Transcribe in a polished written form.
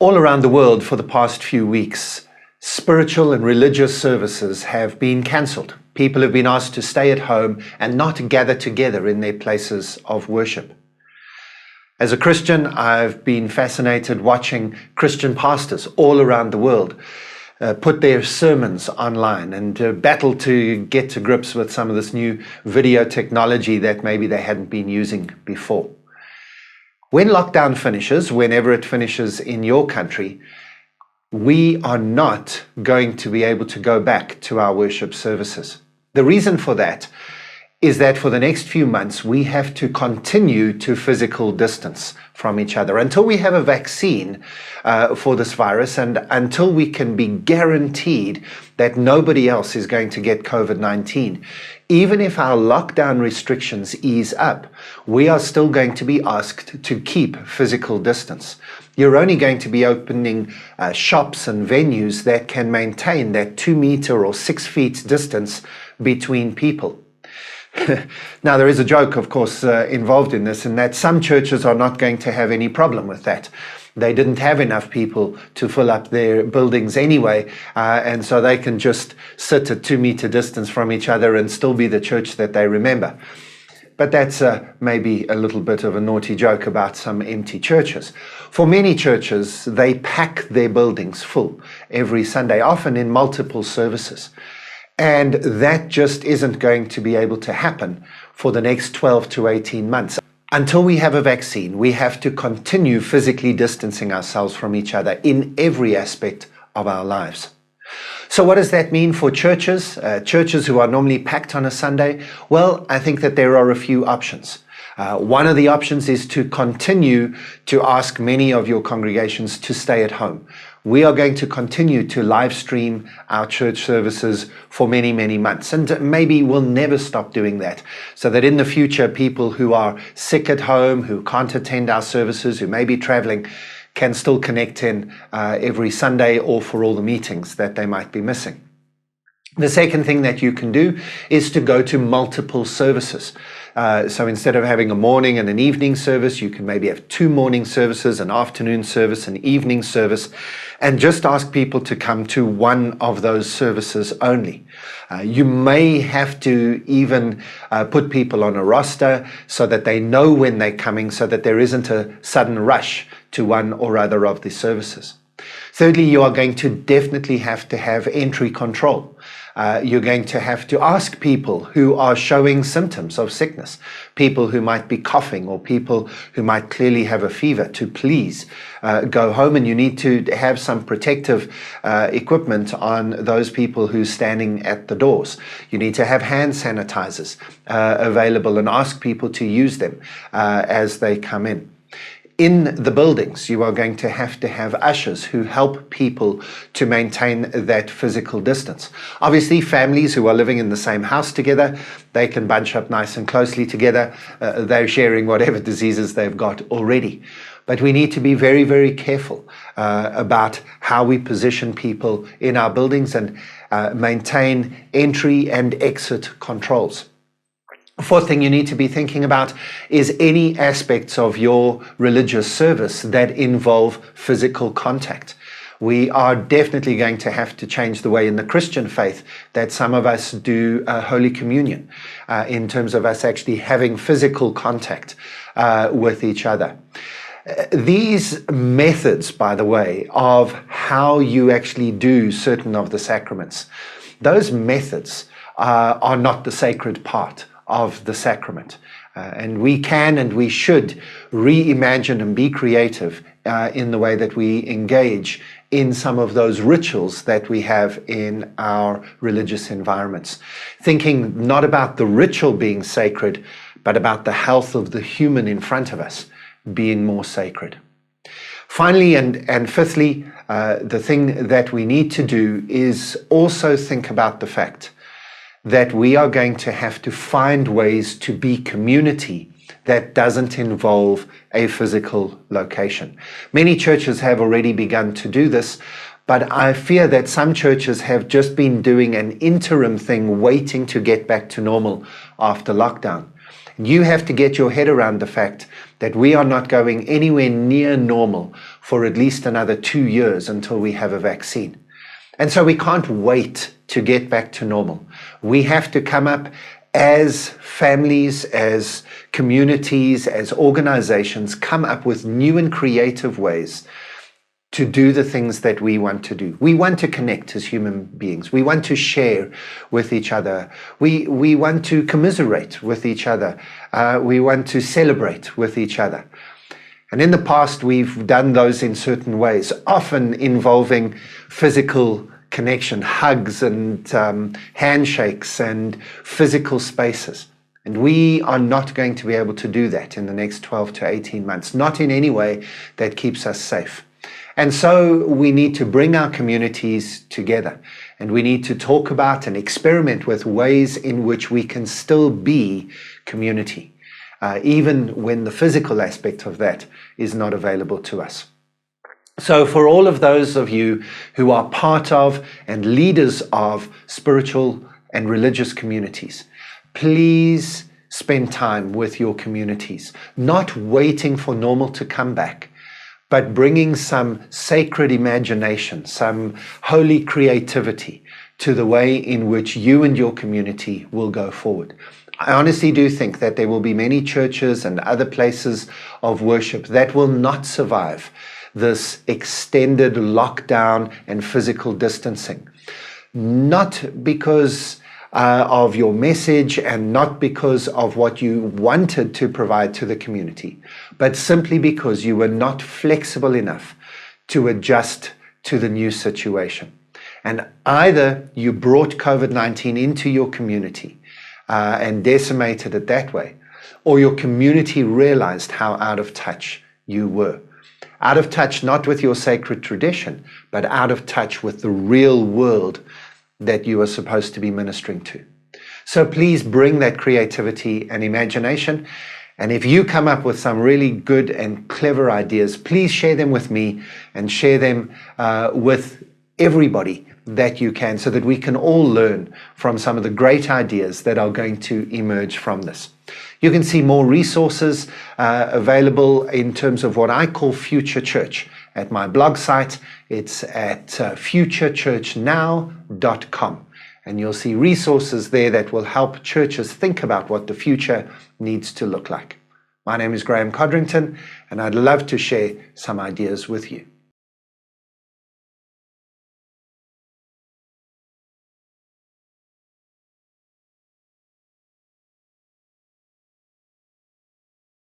All around the world for the past few weeks, spiritual and religious services have been cancelled. People have been asked to stay at home and not gather together in their places of worship. As a Christian, I've been fascinated watching Christian pastors all around the world put their sermons online and battle to get to grips with some of this new video technology that maybe they hadn't been using before. When lockdown finishes, whenever it finishes in your country, we are not going to be able to go back to our worship services. The reason for that is that for the next few months, we have to continue to physical distance from each other until we have a vaccine for this virus and until we can be guaranteed that nobody else is going to get COVID-19. Even if our lockdown restrictions ease up, we are still going to be asked to keep physical distance. You're only going to be opening shops and venues that can maintain that 2 meter or 6 feet distance between people. Now, there is a joke, of course, involved in this, in that some churches are not going to have any problem with that. They didn't have enough people to fill up their buildings anyway, and so they can just sit at 2 meter distance from each other and still be the church that they remember. But that's maybe a little bit of a naughty joke about some empty churches. For many churches, they pack their buildings full every Sunday, often in multiple services. And that just isn't going to be able to happen for the next 12 to 18 months. Until we have a vaccine, we have to continue physically distancing ourselves from each other in every aspect of our lives. So what does that mean for churches? Churches who are normally packed on a Sunday? Well, I think that there are a few options. One of the options is to continue to ask many of your congregations to stay at home. We are going to continue to live stream our church services for many, many months. And maybe we'll never stop doing that, so that in the future, people who are sick at home, who can't attend our services, who may be traveling, can still connect in every Sunday or for all the meetings that they might be missing. The second thing that you can do is to go to multiple services. So instead of having a morning and an evening service, you can maybe have 2 morning services, an afternoon service, an evening service, and just ask people to come to one of those services only. You may have to even put people on a roster so that they know when they're coming, so that there isn't a sudden rush to one or other of the services. Thirdly, you are going to definitely have to have entry control. You're going to have to ask people who are showing symptoms of sickness, people who might be coughing or people who might clearly have a fever, to please go home. And you need to have some protective equipment on those people who are standing at the doors. You need to have hand sanitizers available and ask people to use them as they come in. In the buildings, you are going to have ushers who help people to maintain that physical distance. Obviously, families who are living in the same house together, they can bunch up nice and closely together. They're sharing whatever diseases they've got already. But we need to be very, very careful about how we position people in our buildings and maintain entry and exit controls. Fourth thing you need to be thinking about is any aspects of your religious service that involve physical contact. We are definitely going to have to change the way in the Christian faith that some of us do Holy Communion in terms of us actually having physical contact with each other. These methods, by the way, of how you actually do certain of the sacraments, those methods are not the sacred part of the sacrament. And we can and we should reimagine and be creative in the way that we engage in some of those rituals that we have in our religious environments. Thinking not about the ritual being sacred, but about the health of the human in front of us being more sacred. Finally, and fifthly, the thing that we need to do is also think about the fact that we are going to have to find ways to be community that doesn't involve a physical location. Many churches have already begun to do this, but I fear that some churches have just been doing an interim thing, waiting to get back to normal after lockdown. You have to get your head around the fact that we are not going anywhere near normal for at least another 2 years until we have a vaccine. And so we can't wait to get back to normal. We have to come up as families, as communities, as organizations, come up with new and creative ways to do the things that we want to do. We want to connect as human beings. We want to share with each other. We want to commiserate with each other. We want to celebrate with each other. And in the past, we've done those in certain ways, often involving physical connection, hugs and handshakes and physical spaces. And we are not going to be able to do that in the next 12 to 18 months, not in any way that keeps us safe. And so we need to bring our communities together, and we need to talk about and experiment with ways in which we can still be community, even when the physical aspect of that is not available to us. So for all of those of you who are part of and leaders of spiritual and religious communities, please spend time with your communities, not waiting for normal to come back, but bringing some sacred imagination, some holy creativity to the way in which you and your community will go forward. I honestly do think that there will be many churches and other places of worship that will not survive this extended lockdown and physical distancing. Not because of your message and not because of what you wanted to provide to the community, but simply because you were not flexible enough to adjust to the new situation. And either you brought COVID-19 into your community and decimated it that way, or your community realized how out of touch you were. Out of touch not with your sacred tradition, but out of touch with the real world that you are supposed to be ministering to. So please bring that creativity and imagination. And if you come up with some really good and clever ideas, please share them with me and share them with everybody that you can, so that we can all learn from some of the great ideas that are going to emerge from this. You can see more resources available in terms of what I call Future Church at my blog site. It's at futurechurchnow.com. And you'll see resources there that will help churches think about what the future needs to look like. My name is Graham Codrington, and I'd love to share some ideas with you.